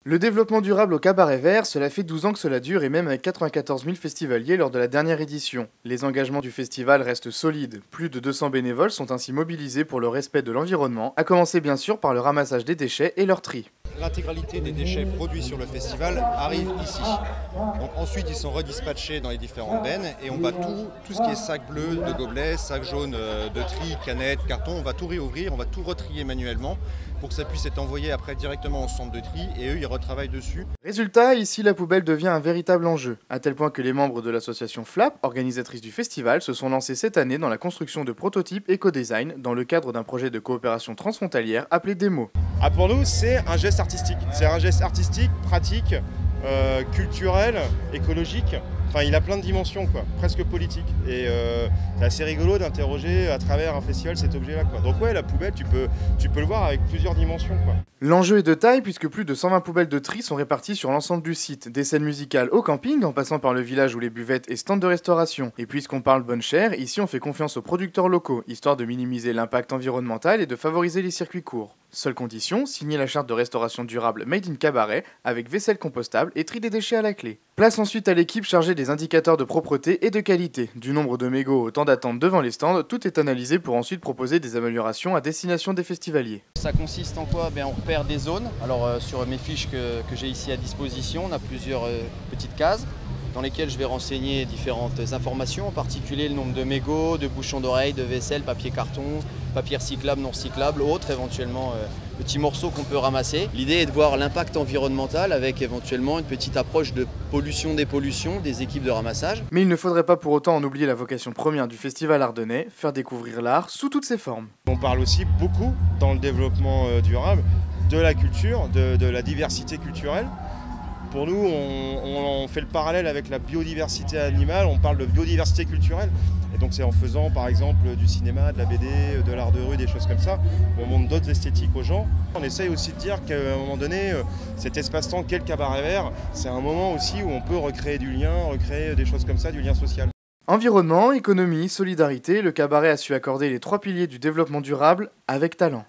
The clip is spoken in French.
Le développement durable au Cabaret Vert, cela fait 12 ans que cela dure et même avec 94 000 festivaliers lors de la dernière édition. Les engagements du festival restent solides. Plus de 200 bénévoles sont ainsi mobilisés pour le respect de l'environnement, à commencer bien sûr par le ramassage des déchets et leur tri. L'intégralité des déchets produits sur le festival arrive ici. Donc ensuite ils sont redispatchés dans les différentes bennes et on va tout ce qui est sac bleu de gobelets, sac jaune de tri, canettes, cartons, on va tout réouvrir, on va tout retrier manuellement pour que ça puisse être envoyé après directement au centre de tri et eux ils retravaillent dessus. Résultat, ici la poubelle devient un véritable enjeu, à tel point que les membres de l'association FLAP, organisatrice du festival, se sont lancés cette année dans la construction de prototypes éco-design dans le cadre d'un projet de coopération transfrontalière appelé DEMO. Ah, pour nous, c'est un geste artistique. C'est un geste artistique, pratique, culturel, écologique. Enfin, il a plein de dimensions, quoi, presque politique. Et c'est assez rigolo d'interroger à travers un festival cet objet-là, quoi. Donc ouais, la poubelle, tu peux le voir avec plusieurs dimensions, quoi. L'enjeu est de taille puisque plus de 120 poubelles de tri sont réparties sur l'ensemble du site, des scènes musicales au camping en passant par le village où les buvettes et stands de restauration. Et puisqu'on parle bonne chère, ici on fait confiance aux producteurs locaux, histoire de minimiser l'impact environnemental et de favoriser les circuits courts. Seule condition, signer la charte de restauration durable Made in Cabaret avec vaisselle compostable et tri des déchets à la clé. Place ensuite à l'équipe chargée des indicateurs de propreté et de qualité. Du nombre de mégots au temps d'attente devant les stands, tout est analysé pour ensuite proposer des améliorations à destination des festivaliers. Ça consiste en quoi? On repère des zones. Alors sur mes fiches que j'ai ici à disposition, on a plusieurs petites cases dans lesquelles je vais renseigner différentes informations, en particulier le nombre de mégots, de bouchons d'oreilles, de vaisselle, papier carton, papier recyclable, non recyclable, autres éventuellement petits morceaux qu'on peut ramasser. L'idée est de voir l'impact environnemental avec éventuellement une petite approche de pollution-dépollution des équipes de ramassage. Mais il ne faudrait pas pour autant en oublier la vocation première du festival ardennais, faire découvrir l'art sous toutes ses formes. On parle aussi beaucoup dans le développement durable de la culture, de la diversité culturelle. Pour nous, on fait le parallèle avec la biodiversité animale, on parle de biodiversité culturelle. Et donc c'est en faisant par exemple du cinéma, de la BD, de l'art de rue, des choses comme ça, on montre d'autres esthétiques aux gens. On essaye aussi de dire qu'à un moment donné, cet espace-temps qu'est le Cabaret Vert, c'est un moment aussi où on peut recréer du lien, recréer des choses comme ça, du lien social. Environnement, économie, solidarité, le cabaret a su accorder les 3 piliers du développement durable avec talent.